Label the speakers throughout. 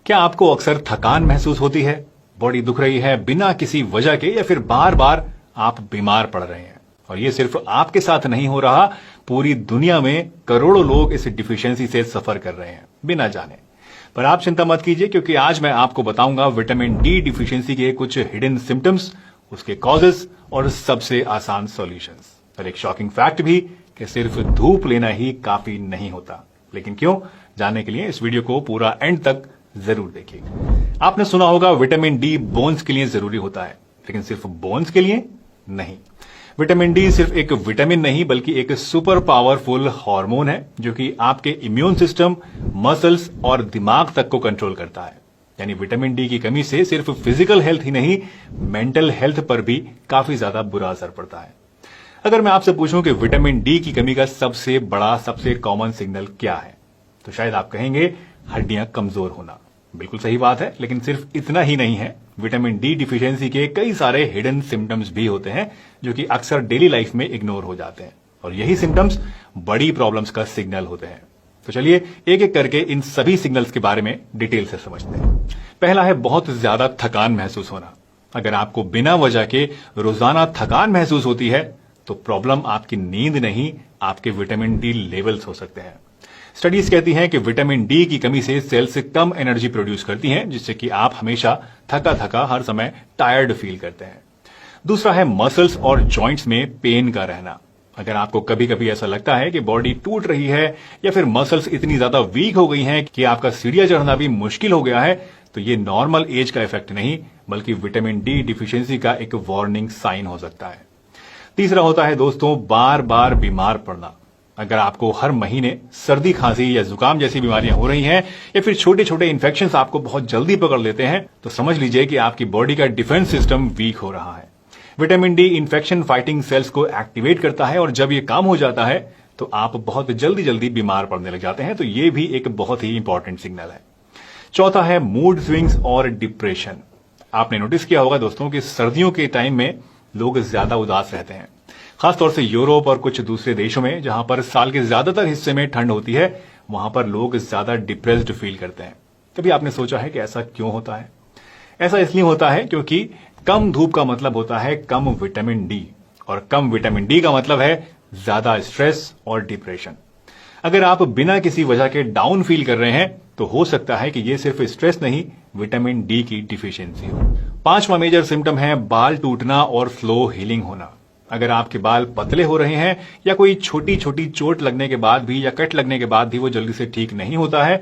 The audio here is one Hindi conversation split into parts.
Speaker 1: क्या आपको अक्सर थकान महसूस होती है, बॉडी दुख रही है बिना किसी वजह के, या फिर बार बार आप बीमार पड़ रहे हैं? और ये सिर्फ आपके साथ नहीं हो रहा, पूरी दुनिया में करोड़ों लोग इस डिफिशियंसी से सफर कर रहे हैं बिना जाने। पर आप चिंता मत कीजिए, क्योंकि आज मैं आपको बताऊंगा विटामिन डी डिफिशियंसी के कुछ हिडन सिम्टम्स, उसके कॉजेस और सबसे आसान सॉल्यूशंस। और एक शॉकिंग फैक्ट भी कि सिर्फ धूप लेना ही काफी नहीं होता। लेकिन क्यों, जानने के लिए इस वीडियो को पूरा एंड तक जरूर देखिए। आपने सुना होगा विटामिन डी बोन्स के लिए जरूरी होता है, लेकिन सिर्फ बोन्स के लिए नहीं। विटामिन डी सिर्फ एक विटामिन नहीं, बल्कि एक सुपर पावरफुल हार्मोन है जो कि आपके इम्यून सिस्टम, मसल्स और दिमाग तक को कंट्रोल करता है। यानी विटामिन डी की कमी से सिर्फ फिजिकल हेल्थ ही नहीं, मेंटल हेल्थ पर भी काफी ज्यादा बुरा असर पड़ता है। अगर मैं आपसे पूछूं कि विटामिन डी की कमी का सबसे बड़ा, सबसे कॉमन सिग्नल क्या है, तो शायद आप कहेंगे हड्डियां कमजोर होना। बिल्कुल सही बात है, लेकिन सिर्फ इतना ही नहीं है। विटामिन डी डिफिशियंसी के कई सारे हिडन सिम्टम्स भी होते हैं जो कि अक्सर डेली लाइफ में इग्नोर हो जाते हैं, और यही सिम्टम्स बड़ी प्रॉब्लम्स का सिग्नल होते हैं। तो चलिए एक एक करके इन सभी सिग्नल्स के बारे में डिटेल से समझते हैं। पहला है बहुत ज्यादा थकान महसूस होना। अगर आपको बिना वजह के रोजाना थकान महसूस होती है तो प्रॉब्लम आपकी नींद नहीं, आपके विटामिन डी लेवल्स हो सकते हैं। स्टडीज कहती हैं कि विटामिन डी की कमी से सेल्स कम एनर्जी प्रोड्यूस करती हैं, जिससे कि आप हमेशा थका थका, हर समय टायर्ड फील करते हैं। दूसरा है मसल्स और जॉइंट्स में पेन का रहना। अगर आपको कभी कभी ऐसा लगता है कि बॉडी टूट रही है या फिर मसल्स इतनी ज्यादा वीक हो गई हैं कि आपका सीढ़ियां चढ़ना भी मुश्किल हो गया है, तो ये नॉर्मल एज का इफेक्ट नहीं, बल्कि विटामिन डी डिफिशियंसी का एक वार्निंग साइन हो सकता है। तीसरा होता है दोस्तों बार बार बीमार पड़ना। अगर आपको हर महीने सर्दी, खांसी या जुकाम जैसी बीमारियां हो रही हैं, या फिर छोटे छोटे इन्फेक्शंस आपको बहुत जल्दी पकड़ लेते हैं, तो समझ लीजिए कि आपकी बॉडी का डिफेंस सिस्टम वीक हो रहा है। Vitamin D infection fighting cells को एक्टिवेट करता है, और जब ये काम हो जाता है तो आप बहुत जल्दी जल्दी बीमार पड़ने लग जाते हैं। तो ये भी एक बहुत ही इंपॉर्टेंट सिग्नल है। चौथा है मूड स्विंग्स और डिप्रेशन। आपने नोटिस किया होगा दोस्तों कि सर्दियों के टाइम में लोग ज्यादा उदास रहते हैं, खासतौर से यूरोप और कुछ दूसरे देशों में जहां पर साल के ज्यादातर हिस्से में ठंड होती है, वहां पर लोग ज्यादा डिप्रेस्ड फील करते हैं। कभी आपने सोचा है कि ऐसा क्यों होता है? ऐसा इसलिए होता है क्योंकि कम धूप का मतलब होता है कम विटामिन डी, और कम विटामिन डी का मतलब है ज्यादा स्ट्रेस और डिप्रेशन। अगर आप बिना किसी वजह के डाउन फील कर रहे हैं तो हो सकता है कि यह सिर्फ स्ट्रेस नहीं, विटामिन डी की डिफिशियंसी हो। पांचवा मेजर सिम्टम है बाल टूटना और स्लो हीलिंग होना। अगर आपके बाल पतले हो रहे हैं या कोई छोटी छोटी चोट लगने के बाद भी या कट लगने के बाद भी वो जल्दी से ठीक नहीं होता है,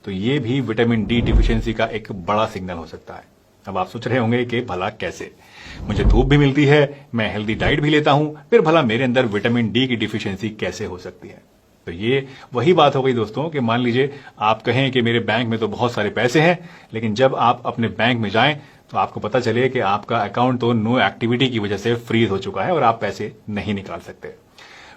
Speaker 1: तो ये भी विटामिन डी डिफिशियंसी का एक बड़ा सिग्नल हो सकता है। अब आप सोच रहे होंगे कि भला कैसे, मुझे धूप भी मिलती है, मैं हेल्दी डाइट भी लेता हूं, फिर भला मेरे अंदर विटामिन डी की डिफिशियंसी कैसे हो सकती है? तो ये वही बात हो गई दोस्तों कि मान लीजिए आप कहें कि मेरे बैंक में तो बहुत सारे पैसे हैं, लेकिन जब आप अपने बैंक में जाएं तो आपको पता चले कि आपका अकाउंट तो नो एक्टिविटी की वजह से फ्रीज हो चुका है और आप पैसे नहीं निकाल सकते।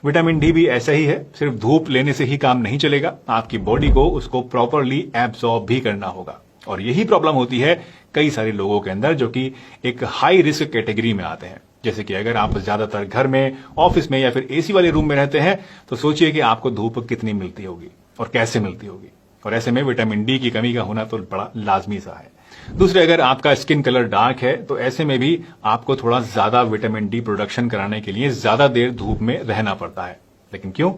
Speaker 1: विटामिन डी भी ऐसा ही है, सिर्फ धूप लेने से ही काम नहीं चलेगा, आपकी बॉडी को उसको प्रॉपरली एब्सॉर्ब भी करना होगा। और यही प्रॉब्लम होती है कई सारे लोगों के अंदर जो कि एक हाई रिस्क कैटेगरी में आते हैं। जैसे कि अगर आप ज्यादातर घर में, ऑफिस में या फिर एसी वाले रूम में रहते हैं, तो सोचिए कि आपको धूप कितनी मिलती होगी और कैसे मिलती होगी। और ऐसे में विटामिन डी की कमी का होना तो बड़ा लाजमी सा है। दूसरे, अगर आपका स्किन कलर डार्क है तो ऐसे में भी आपको थोड़ा ज्यादा विटामिन डी प्रोडक्शन कराने के लिए ज्यादा देर धूप में रहना पड़ता है। लेकिन क्यों?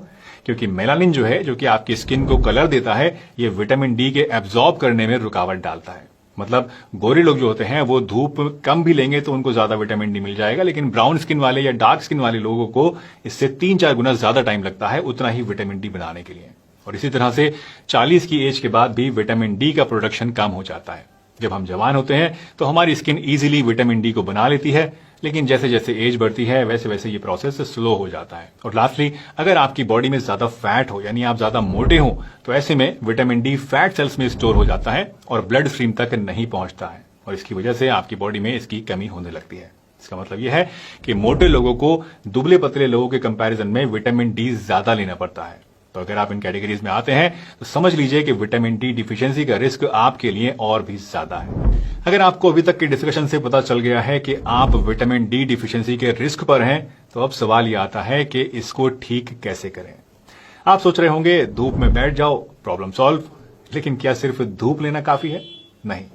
Speaker 1: क्योंकि मेलानिन जो है, जो कि आपकी स्किन को कलर देता है, ये विटामिन डी के एब्जॉर्ब करने में रुकावट डालता है। मतलब गोरे लोग जो होते हैं वो धूप कम भी लेंगे तो उनको ज्यादा विटामिन डी मिल जाएगा, लेकिन ब्राउन स्किन वाले या डार्क स्किन वाले लोगों को इससे 3-4 गुना ज्यादा टाइम लगता है उतना ही विटामिन डी बनाने के लिए। और इसी तरह से 40 की एज के बाद भी विटामिन डी का प्रोडक्शन कम हो जाता है। जब हम जवान होते हैं तो हमारी स्किन इजीली विटामिन डी को बना लेती है, लेकिन जैसे जैसे एज बढ़ती है वैसे वैसे ये प्रोसेस स्लो हो जाता है। और लास्टली, अगर आपकी बॉडी में ज्यादा फैट हो, यानी आप ज्यादा मोटे हो, तो ऐसे में विटामिन डी फैट सेल्स में स्टोर हो जाता है और ब्लड स्ट्रीम तक नहीं पहुंचता है, और इसकी वजह से आपकी बॉडी में इसकी कमी होने लगती है। इसका मतलब यह है कि मोटे लोगों को दुबले पतले लोगों के कंपैरिजन में विटामिन डी ज्यादा लेना पड़ता है। तो अगर आप इन कैटेगरीज में आते हैं तो समझ लीजिए कि विटामिन डी डिफिशियंसी का रिस्क आपके लिए और भी ज्यादा है। अगर आपको अभी तक के डिस्कशन से पता चल गया है कि आप विटामिन डी डिफिशियंसी के रिस्क पर हैं, तो अब सवाल यह आता है कि इसको ठीक कैसे करें। आप सोच रहे होंगे धूप में बैठ जाओ, प्रॉब्लम सॉल्व। लेकिन क्या सिर्फ धूप लेना काफी है? नहीं,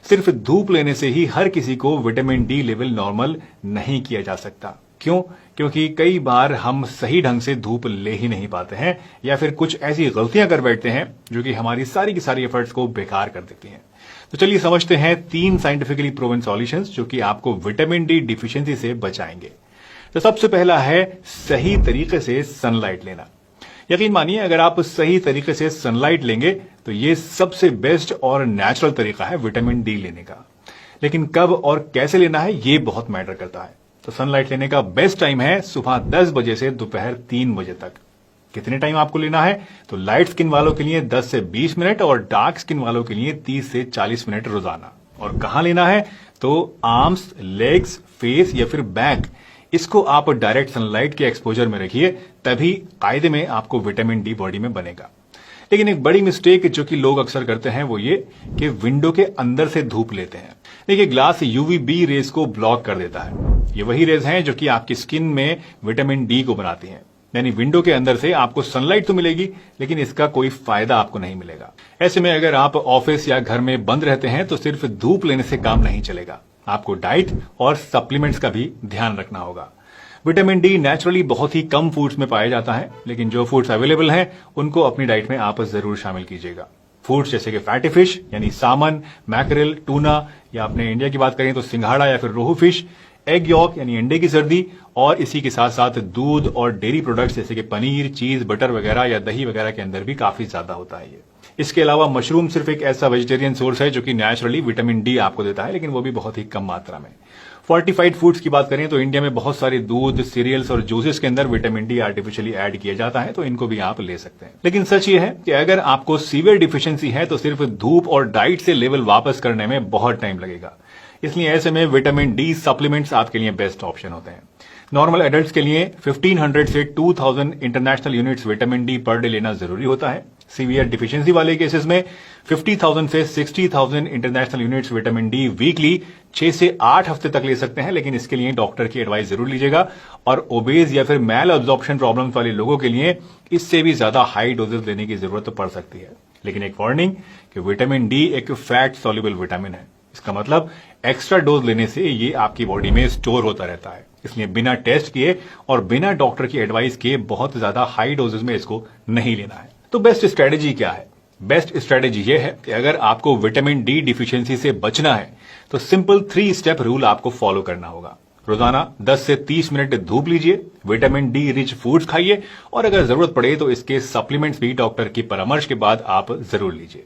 Speaker 1: सिर्फ धूप लेने से ही हर किसी को विटामिन डी लेवल नॉर्मल नहीं किया जा सकता। क्यों? क्योंकि कई बार हम सही ढंग से धूप ले ही नहीं पाते हैं या फिर कुछ ऐसी गलतियां कर बैठते हैं जो कि हमारी सारी की सारी एफर्ट्स को बेकार कर देती हैं। तो चलिए समझते हैं 3 साइंटिफिकली प्रूवन सॉल्यूशंस जो कि आपको विटामिन डी डिफिशियंसी से बचाएंगे। तो सबसे पहला है सही तरीके से सनलाइट लेना। यकीन मानिए, अगर आप सही तरीके से सनलाइट लेंगे तो ये सबसे बेस्ट और नेचुरल तरीका है विटामिन डी लेने का। लेकिन कब और कैसे लेना है ये बहुत मैटर करता है। तो सनलाइट लेने का बेस्ट टाइम है सुबह 10 बजे से दोपहर 3 बजे तक। कितने टाइम आपको लेना है? तो लाइट स्किन वालों के लिए 10 से 20 मिनट और डार्क स्किन वालों के लिए 30 से 40 मिनट रोजाना। और कहां लेना है? तो आर्म्स, लेग्स, फेस या फिर बैक, इसको आप डायरेक्ट सनलाइट के एक्सपोजर में रखिए, तभी कायदे में आपको विटामिन डी बॉडी में बनेगा। लेकिन एक बड़ी मिस्टेक जो कि लोग अक्सर करते हैं वो ये कि विंडो के अंदर से धूप लेते हैं। देखिए, ग्लास यूवीबी रेज को ब्लॉक कर देता है। ये वही रेज हैं जो कि आपकी स्किन में विटामिन डी को बनाती हैं। यानी विंडो के अंदर से आपको सनलाइट तो मिलेगी लेकिन इसका कोई फायदा आपको नहीं मिलेगा। ऐसे में अगर आप ऑफिस या घर में बंद रहते हैं तो सिर्फ धूप लेने से काम नहीं चलेगा, आपको डाइट और सप्लीमेंट्स का भी ध्यान रखना होगा। विटामिन डी नेचुरली बहुत ही कम फूड्स में पाया जाता है, लेकिन जो फूड्स अवेलेबल हैं उनको अपनी डाइट में आप जरूर शामिल कीजिएगा। फूड्स जैसे कि फैटी फिश यानी सामन, मैकरेल, टूना, या अपने इंडिया की बात करें तो सिंघाड़ा या फिर रोहू फिश, एग यॉक यानी अंडे की सर्दी, और इसी के साथ साथ दूध और डेयरी प्रोडक्ट्स जैसे कि पनीर, चीज, बटर वगैरह या दही वगैरह के अंदर भी काफी ज्यादा होता है ये। इसके अलावा मशरूम सिर्फ एक ऐसा वेजिटेरियन सोर्स है जो कि नेचुरली विटामिन डी आपको देता है, लेकिन वो भी बहुत ही कम मात्रा में। फोर्टिफाइड फूड्स की बात करें तो इंडिया में बहुत सारे दूध, सीरियल्स और जूसेस के अंदर विटामिन डी आर्टिफिशियली ऐड किया जाता है, तो इनको भी आप ले सकते हैं। लेकिन सच ये है कि अगर आपको सीवियर डिफिशियंसी है तो सिर्फ धूप और डाइट से लेवल वापस करने में बहुत टाइम लगेगा। इसलिए ऐसे में विटामिन डी सप्लीमेंट्स आपके लिए बेस्ट ऑप्शन होते हैं। नॉर्मल एडल्ट्स के लिए 1500 से 2000 international units vitamin D per day लेना जरूरी होता है। सीवियर डिफिशियंसी वाले केसेस में 50,000 से 60,000 international units vitamin D weekly 6 से 8 हफ्ते तक ले सकते हैं, लेकिन इसके लिए डॉक्टर की एडवाइस जरूर लीजिएगा। और ओबेज या फिर मैल अब्जॉर्प्शन प्रॉब्लम्स वाले लोगों के लिए इससे भी ज्यादा हाई डोजेस लेने की जरूरत पड़ सकती है। लेकिन एक वार्निंग कि विटामिन डी एक फैट सॉल्युबल विटामिन है, इसका मतलब एक्स्ट्रा डोज लेने से ये आपकी बॉडी में स्टोर होता रहता है। इसलिए बिना टेस्ट किए और बिना डॉक्टर की एडवाइस के बहुत ज्यादा हाई डोजेस में इसको नहीं लेना है। तो बेस्ट स्ट्रेटेजी क्या है? बेस्ट स्ट्रेटेजी ये है कि अगर आपको विटामिन डी डिफिशियंसी से बचना है तो सिंपल 3 स्टेप रूल आपको फॉलो करना होगा। रोजाना 10 से 30 मिनट धूप लीजिए, विटामिन डी रिच फूड्स खाइए और अगर जरूरत पड़े तो इसके सप्लीमेंट्स भी डॉक्टर की परामर्श के बाद आप जरूर लीजिए।